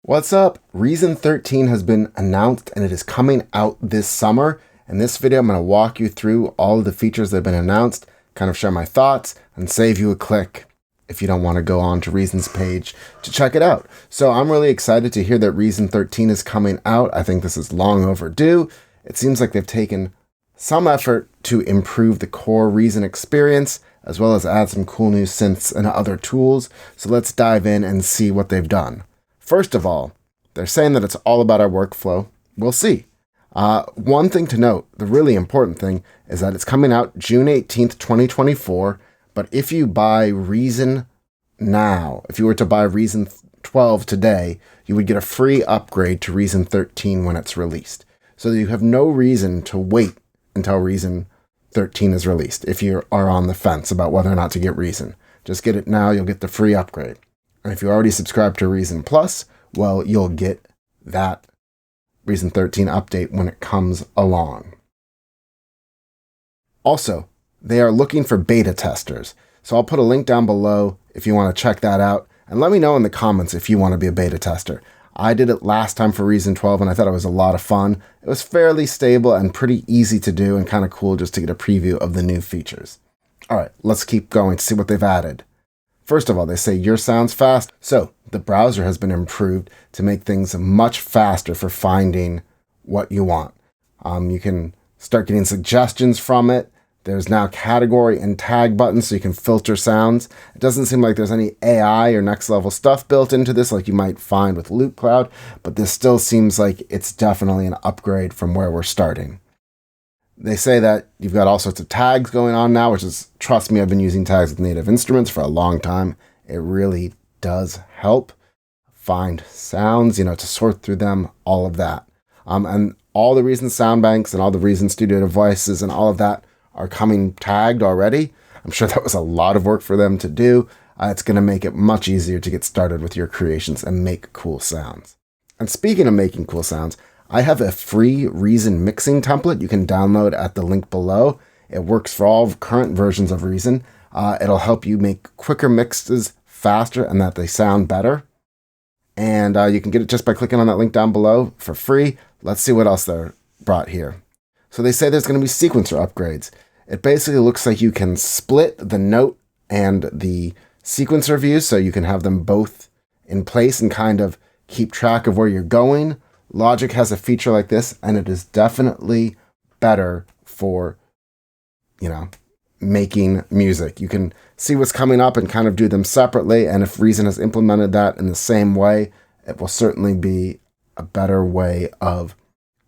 What's up? Reason 13 has been announced and it is coming out this summer. In this video, I'm going to walk you through all of the features that have been announced, kind of share my thoughts, and save you a click if you don't want to go on to Reason's page to check it out. So I'm really excited to hear that Reason 13 is coming out. I think this is long overdue. It seems like they've taken some effort to improve the core Reason experience, as well as add some cool new synths and other tools. So let's dive in and see what they've done. First of all, they're saying that it's all about our workflow. We'll see. One thing to note, the really important thing, is that it's coming out June 18th, 2024. But if you buy Reason now, if you were to buy Reason 12 today, you would get a free upgrade to Reason 13 when it's released. So you have no reason to wait until Reason 13 is released if you are on the fence about whether or not to get Reason. Just get it now, you'll get the free upgrade. And if you already subscribed to Reason Plus, well, you'll get that Reason 13 update when it comes along. Also, they are looking for beta testers. So I'll put a link down below if you want to check that out. And let me know in the comments if you want to be a beta tester. I did it last time for Reason 12 and I thought it was a lot of fun. It was fairly stable and pretty easy to do and kind of cool just to get a preview of the new features. All right, let's keep going to see what they've added. First of all, they say your sound's fast. So the browser has been improved to make things much faster for finding what you want. You can start getting suggestions from it. There's now category and tag buttons so you can filter sounds. It doesn't seem like there's any AI or next level stuff built into this like you might find with Loop Cloud, but this still seems like it's definitely an upgrade from where we're starting. They say that you've got all sorts of tags going on now, which is, trust me, I've been using tags with native instruments for a long time. It really does help find sounds, to sort through them, all of that. And all the Reason sound banks and all the Reason studio devices and all of that are coming tagged already. I'm sure that was a lot of work for them to do. It's going to make it much easier to get started with your creations and make cool sounds. And speaking of making cool sounds, I have a free Reason mixing template you can download at the link below. It works for all current versions of Reason. It'll help you make quicker mixes faster and that they sound better. And you can get it just by clicking on that link down below for free. Let's see what else they're brought here. So they say there's going to be sequencer upgrades. It basically looks like you can split the note and the sequencer views so you can have them both in place and kind of keep track of where you're going. Logic has a feature like this, and it is definitely better for, making music. You can see what's coming up and kind of do them separately, and if Reason has implemented that in the same way, it will certainly be a better way of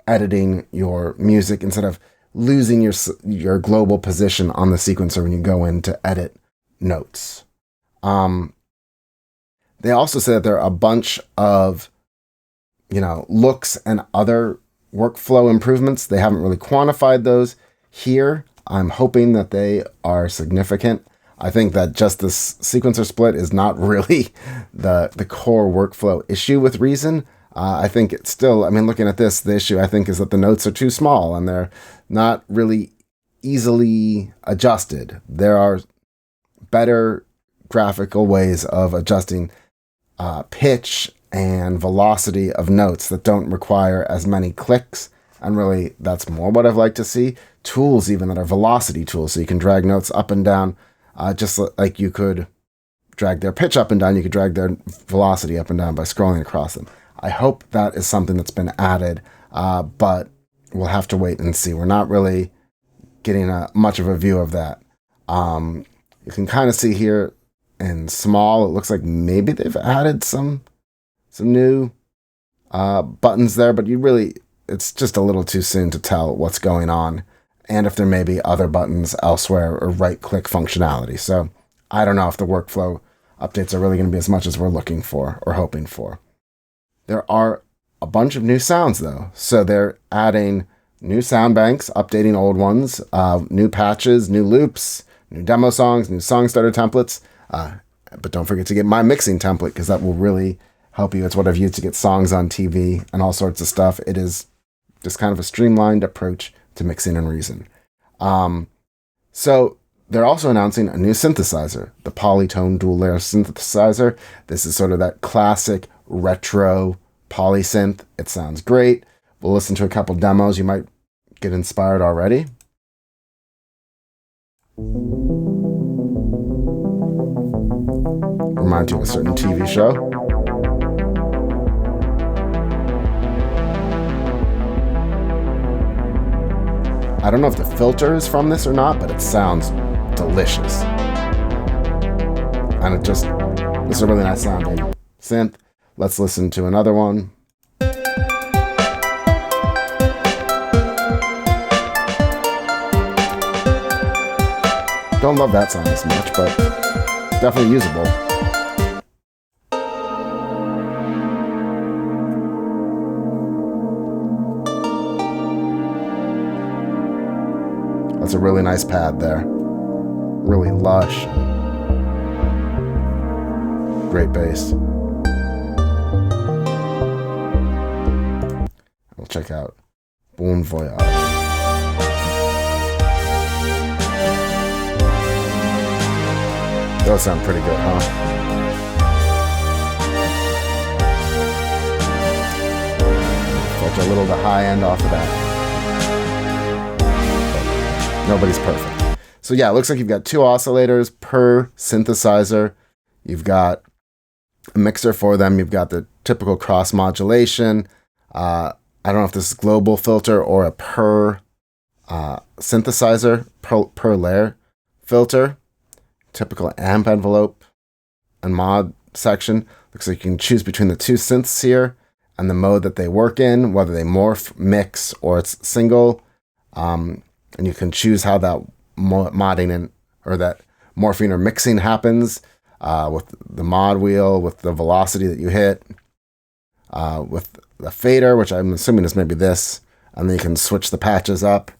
editing your music instead of losing your global position on the sequencer when you go in to edit notes. They also say that there are a bunch of looks and other workflow improvements. They haven't really quantified those here. I'm hoping that they are significant. I think that just this sequencer split is not really the core workflow issue with Reason. I think it's still, looking at this, the issue I think is that the notes are too small and they're not really easily adjusted. There are better graphical ways of adjusting pitch and velocity of notes that don't require as many clicks. And really, that's more what I'd like to see. Tools even that are velocity tools, so you can drag notes up and down, just like you could drag their pitch up and down, you could drag their velocity up and down by scrolling across them. I hope that is something that's been added, but we'll have to wait and see. We're not really getting much of a view of that. You can kind of see here in small, it looks like maybe they've added some new buttons there, but it's just a little too soon to tell what's going on and if there may be other buttons elsewhere or right-click functionality. So I don't know if the workflow updates are really going to be as much as we're looking for or hoping for. There are a bunch of new sounds, though. So they're adding new sound banks, updating old ones, new patches, new loops, new demo songs, new song starter templates. But don't forget to get my mixing template because that will really help you. It's what I've used to get songs on TV and all sorts of stuff. It is just kind of a streamlined approach to mixing in Reason. So they're also announcing a new synthesizer, the Polytone dual layer synthesizer. This is sort of that classic retro Polysynth. It sounds great. We'll listen to a couple demos. You might get inspired already. Remind you of a certain TV show. I don't know if the filter is from this or not, but it sounds delicious. And this is a really nice sounding synth. Let's listen to another one. Don't love that sound as much, but definitely usable. That's a really nice pad there. Really lush. Great bass. We'll check out Bon Voyage. Those sound pretty good, huh? Filter a little the high end off of that. Nobody's perfect. So yeah, it looks like you've got 2 oscillators per synthesizer. You've got a mixer for them. You've got the typical cross modulation. I don't know if this is global filter or a per synthesizer, per layer filter. Typical amp envelope and mod section. Looks like you can choose between the 2 synths here and the mode that they work in, whether they morph, mix, or it's single. And you can choose how that modding or that morphing or mixing happens with the mod wheel, with the velocity that you hit, with the fader, which I'm assuming is maybe this, and then you can switch the patches up.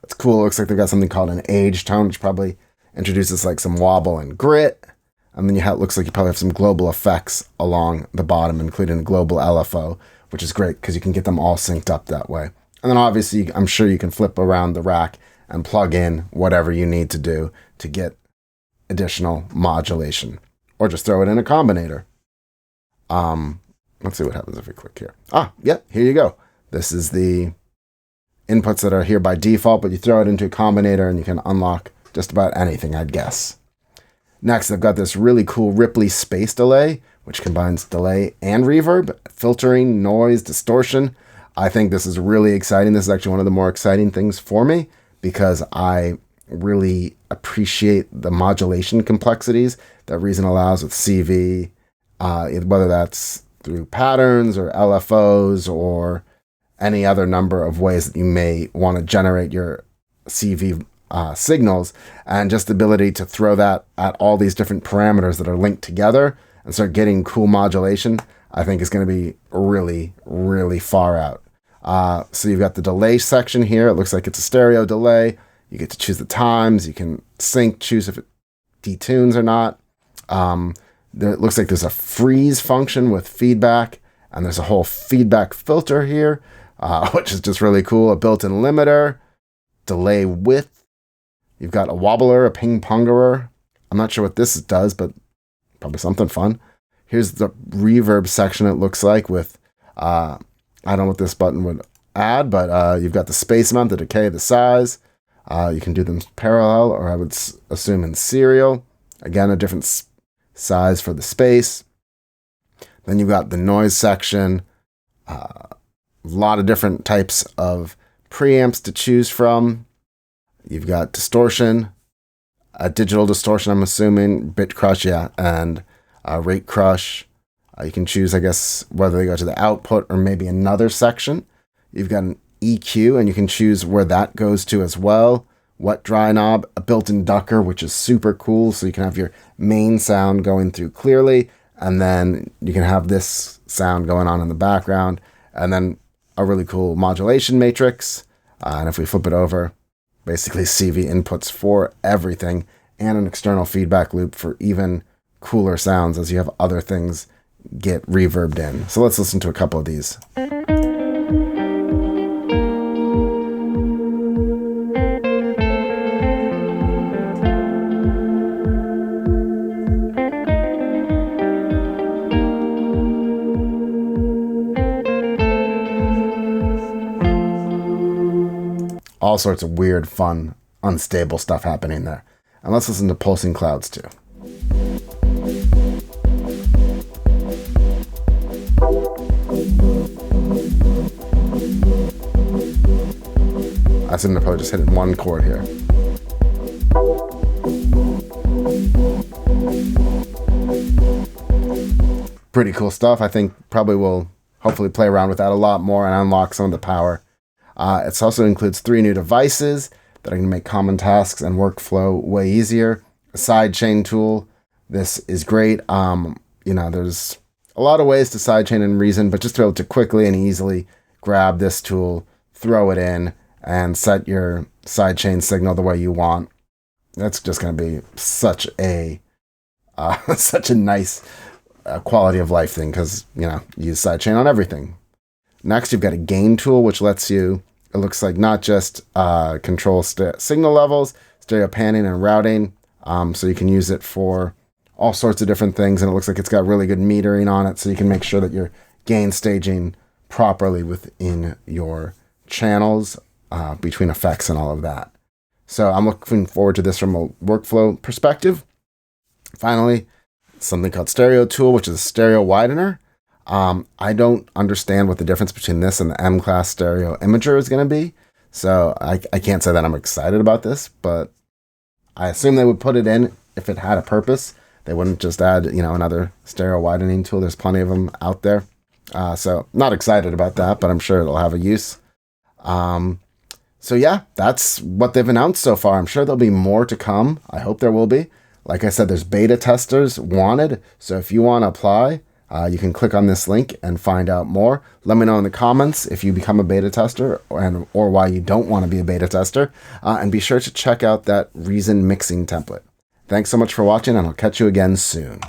It's cool. It looks like they've got something called an age tone, which probably introduces like some wobble and grit. And then looks like you probably have some global effects along the bottom, including global LFO, which is great because you can get them all synced up that way. And then obviously, I'm sure you can flip around the rack and plug in whatever you need to do to get additional modulation. Or just throw it in a combinator. Let's see what happens if we click here. Yeah, here you go. This is the inputs that are here by default, but you throw it into a combinator and you can unlock just about anything, I'd guess. Next, I've got this really cool Ripley space delay, which combines delay and reverb, filtering, noise, distortion. I think this is really exciting. This is actually one of the more exciting things for me because I really appreciate the modulation complexities that Reason allows with CV, whether that's through patterns or LFOs or any other number of ways that you may want to generate your CV signals, and just the ability to throw that at all these different parameters that are linked together and start getting cool modulation, I think is going to be really, really far out. So you've got the delay section here. It looks like it's a stereo delay. You get to choose the times. You can sync, choose if it detunes or not. It looks like there's a freeze function with feedback, and there's a whole feedback filter here, which is just really cool. A built-in limiter, delay width. You've got a wobbler, a ping-pongerer. I'm not sure what this does, but probably something fun. Here's the reverb section, it looks like, with, I don't know what this button would add, but you've got the space amount, the decay, the size. You can do them parallel, or I would assume in serial. Again, a different size for the space. Then you've got the noise section. A lot of different types of preamps to choose from. You've got distortion, a digital distortion, I'm assuming, bit crush, yeah, and rate crush. You can choose, I guess, whether they go to the output or maybe another section. You've got an EQ, and you can choose where that goes to as well. Wet dry knob, a built-in ducker, which is super cool, so you can have your main sound going through clearly, and then you can have this sound going on in the background, and then a really cool modulation matrix. And if we flip it over, basically CV inputs for everything, and an external feedback loop for even cooler sounds as you have other things get reverbed in. So let's listen to a couple of these. all sorts of weird, fun, unstable stuff happening there. And let's listen to pulsing clouds too. I seem to probably just hit one chord here. Pretty cool stuff. I think probably will hopefully play around with that a lot more and unlock some of the power. It also includes 3 new devices that are going to make common tasks and workflow way easier. A sidechain tool. This is great. There's a lot of ways to sidechain in Reason, but just to be able to quickly and easily grab this tool, throw it in, and set your sidechain signal the way you want. That's just going to be such a nice quality of life thing, because use sidechain on everything. Next, you've got a gain tool, which lets you, it looks like, not just control signal levels, stereo panning and routing, so you can use it for all sorts of different things, and it looks like it's got really good metering on it, so you can make sure that you're gain staging properly within your channels, between effects and all of that. So I'm looking forward to this from a workflow perspective. Finally, something called Stereo Tool, which is a stereo widener. I don't understand what the difference between this and the M-Class stereo imager is going to be. So I can't say that I'm excited about this, but I assume they would put it in if it had a purpose. They wouldn't just add, another stereo widening tool. There's plenty of them out there. So not excited about that, but I'm sure it'll have a use. So yeah, that's what they've announced so far. I'm sure there'll be more to come. I hope there will be. Like I said, there's beta testers wanted. So if you want to apply, you can click on this link and find out more. Let me know in the comments if you become a beta tester or why you don't want to be a beta tester. And be sure to check out that Reason mixing template. Thanks so much for watching, and I'll catch you again soon.